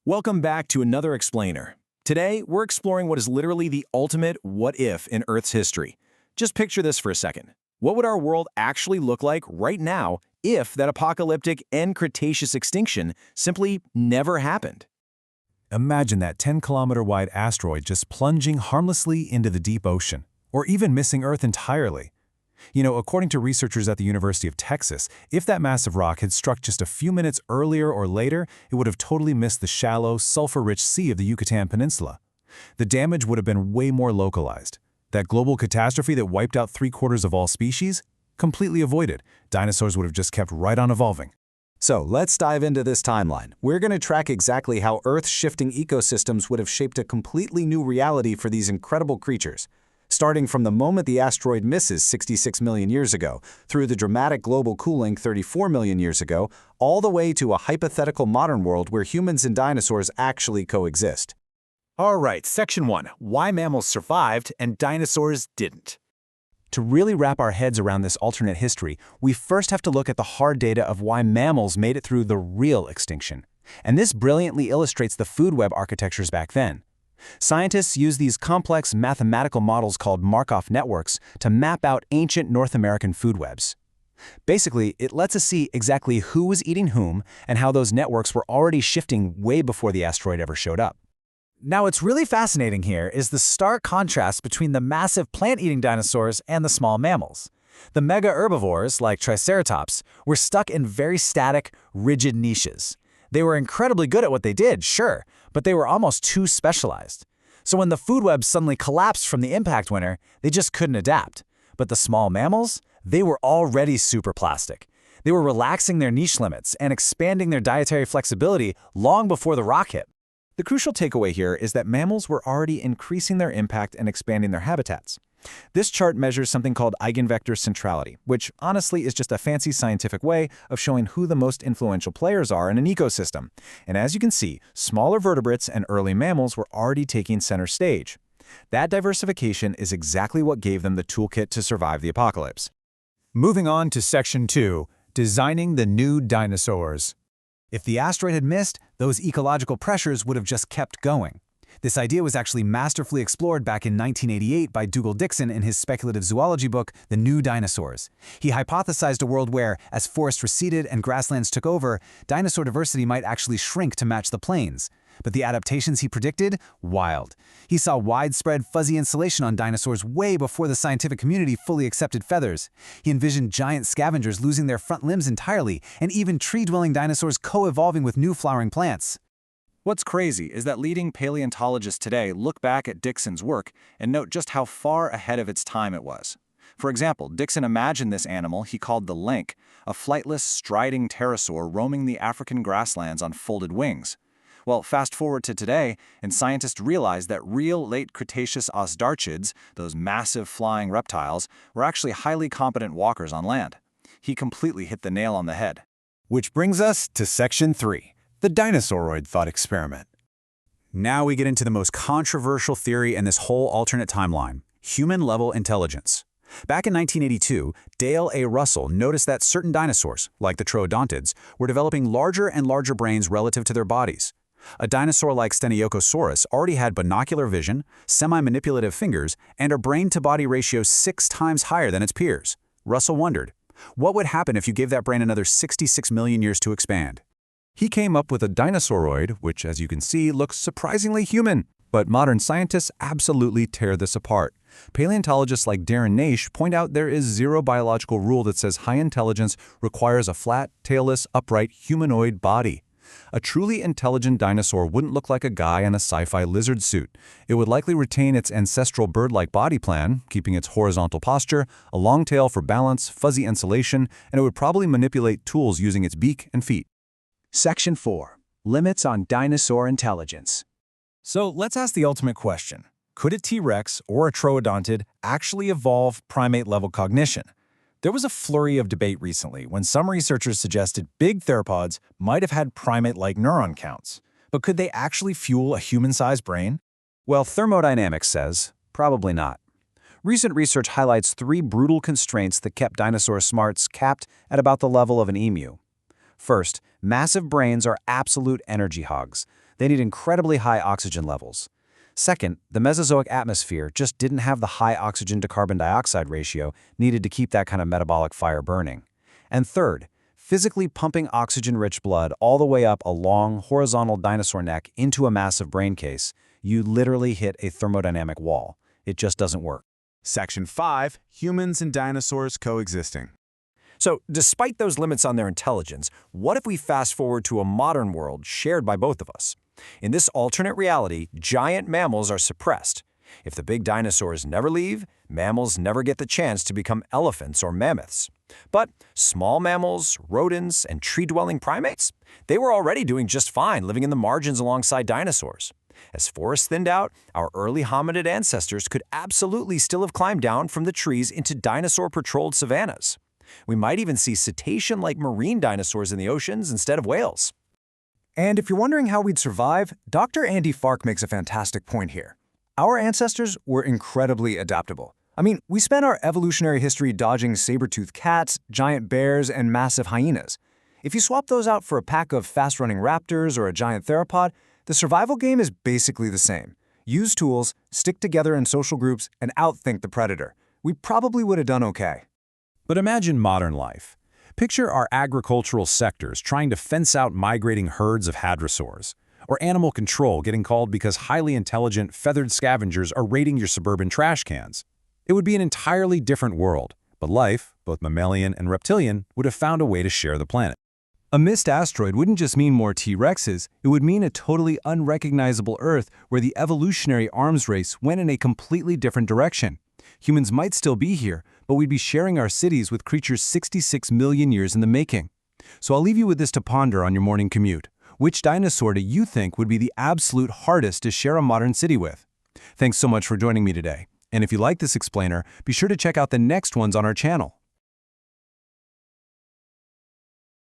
Welcome back to another explainer. Today, we're exploring what is literally the ultimate what-if in Earth's history. Just picture this for a second. What would our world actually look like right now if that apocalyptic end Cretaceous extinction simply never happened? Imagine that 10-kilometer-wide asteroid just plunging harmlessly into the deep ocean, or even missing Earth entirely. According to researchers at the University of Texas, if that massive rock had struck just a few minutes earlier or later, it would have totally missed the shallow, sulfur-rich sea of the Yucatan Peninsula. The damage would have been way more localized. That global catastrophe that wiped out 3/4 of all species? Completely avoided. Dinosaurs would have just kept right on evolving. So let's dive into this timeline. We're going to track exactly how Earth's shifting ecosystems would have shaped a completely new reality for these incredible creatures. Starting from the moment the asteroid misses 66 million years ago, through the dramatic global cooling 34 million years ago, all the way to a hypothetical modern world where humans and dinosaurs actually coexist. All right, Section 1. Why mammals survived and dinosaurs didn't. To really wrap our heads around this alternate history, we first have to look at the hard data of why mammals made it through the real extinction. And this brilliantly illustrates the food web architectures back then. Scientists use these complex mathematical models called Markov networks to map out ancient North American food webs. Basically, it lets us see exactly who was eating whom and how those networks were already shifting way before the asteroid ever showed up. Now, what's really fascinating here is the stark contrast between the massive plant-eating dinosaurs and the small mammals. The mega herbivores, like Triceratops, were stuck in very static, rigid niches. They were incredibly good at what they did, sure, but they were almost too specialized. So when the food web suddenly collapsed from the impact winter, they just couldn't adapt. But the small mammals, they were already super plastic. They were relaxing their niche limits and expanding their dietary flexibility long before the rock hit. The crucial takeaway here is that mammals were already increasing their impact and expanding their habitats. This chart measures something called eigenvector centrality, which honestly is just a fancy scientific way of showing who the most influential players are in an ecosystem. And as you can see, smaller vertebrates and early mammals were already taking center stage. That diversification is exactly what gave them the toolkit to survive the apocalypse. Moving on to Section 2, Designing the New Dinosaurs. If the asteroid had missed, those ecological pressures would have just kept going. This idea was actually masterfully explored back in 1988 by Dougal Dixon in his speculative zoology book, The New Dinosaurs. He hypothesized a world where, as forests receded and grasslands took over, dinosaur diversity might actually shrink to match the plains. But the adaptations he predicted? Wild. He saw widespread fuzzy insulation on dinosaurs way before the scientific community fully accepted feathers. He envisioned giant scavengers losing their front limbs entirely, and even tree-dwelling dinosaurs co-evolving with new flowering plants. What's crazy is that leading paleontologists today look back at Dixon's work and note just how far ahead of its time it was. For example, Dixon imagined this animal he called the lenk, a flightless, striding pterosaur roaming the African grasslands on folded wings. Well, fast forward to today, and scientists realize that real late Cretaceous ostarchids, those massive flying reptiles, were actually highly competent walkers on land. He completely hit the nail on the head. Which brings us to Section 3, the Dinosauroid Thought Experiment. Now we get into the most controversial theory in this whole alternate timeline, human-level intelligence. Back in 1982, Dale A. Russell noticed that certain dinosaurs, like the troodontids, were developing larger and larger brains relative to their bodies. A dinosaur like Steniocosaurus already had binocular vision, semi-manipulative fingers, and a brain-to-body ratio 6 times higher than its peers. Russell wondered, what would happen if you gave that brain another 66 million years to expand? He came up with a dinosauroid, which, as you can see, looks surprisingly human. But modern scientists absolutely tear this apart. Paleontologists like Darren Naish point out there is zero biological rule that says high intelligence requires a flat, tailless, upright, humanoid body. A truly intelligent dinosaur wouldn't look like a guy in a sci-fi lizard suit. It would likely retain its ancestral bird-like body plan, keeping its horizontal posture, a long tail for balance, fuzzy insulation, and it would probably manipulate tools using its beak and feet. Section 4. Limits on dinosaur intelligence. So let's ask the ultimate question. Could a T-Rex or a troodontid actually evolve primate-level cognition? There was a flurry of debate recently when some researchers suggested big theropods might have had primate-like neuron counts. But could they actually fuel a human-sized brain? Well, thermodynamics says, probably not. Recent research highlights 3 brutal constraints that kept dinosaur smarts capped at about the level of an emu. First, massive brains are absolute energy hogs. They need incredibly high oxygen levels. Second, the Mesozoic atmosphere just didn't have the high oxygen to carbon dioxide ratio needed to keep that kind of metabolic fire burning. And third, physically pumping oxygen-rich blood all the way up a long, horizontal dinosaur neck into a massive brain case, you literally hit a thermodynamic wall. It just doesn't work. Section 5. Humans and dinosaurs coexisting. So, despite those limits on their intelligence, what if we fast forward to a modern world shared by both of us? In this alternate reality, giant mammals are suppressed. If the big dinosaurs never leave, mammals never get the chance to become elephants or mammoths. But small mammals, rodents, and tree-dwelling primates, they were already doing just fine living in the margins alongside dinosaurs. As forests thinned out, our early hominid ancestors could absolutely still have climbed down from the trees into dinosaur-patrolled savannas. We might even see cetacean-like marine dinosaurs in the oceans instead of whales. And if you're wondering how we'd survive, Dr. Andy Fark makes a fantastic point here. Our ancestors were incredibly adaptable. I mean, we spent our evolutionary history dodging saber-toothed cats, giant bears, and massive hyenas. If you swap those out for a pack of fast-running raptors or a giant theropod, the survival game is basically the same. Use tools, stick together in social groups, and outthink the predator. We probably would have done okay. But imagine modern life. Picture our agricultural sectors trying to fence out migrating herds of hadrosaurs, or animal control getting called because highly intelligent, feathered scavengers are raiding your suburban trash cans. It would be an entirely different world, but life, both mammalian and reptilian, would have found a way to share the planet. A missed asteroid wouldn't just mean more T-Rexes, it would mean a totally unrecognizable Earth where the evolutionary arms race went in a completely different direction. Humans might still be here, but we'd be sharing our cities with creatures 66 million years in the making. So I'll leave you with this to ponder on your morning commute. Which dinosaur do you think would be the absolute hardest to share a modern city with? Thanks so much for joining me today. And if you like this explainer, be sure to check out the next ones on our channel.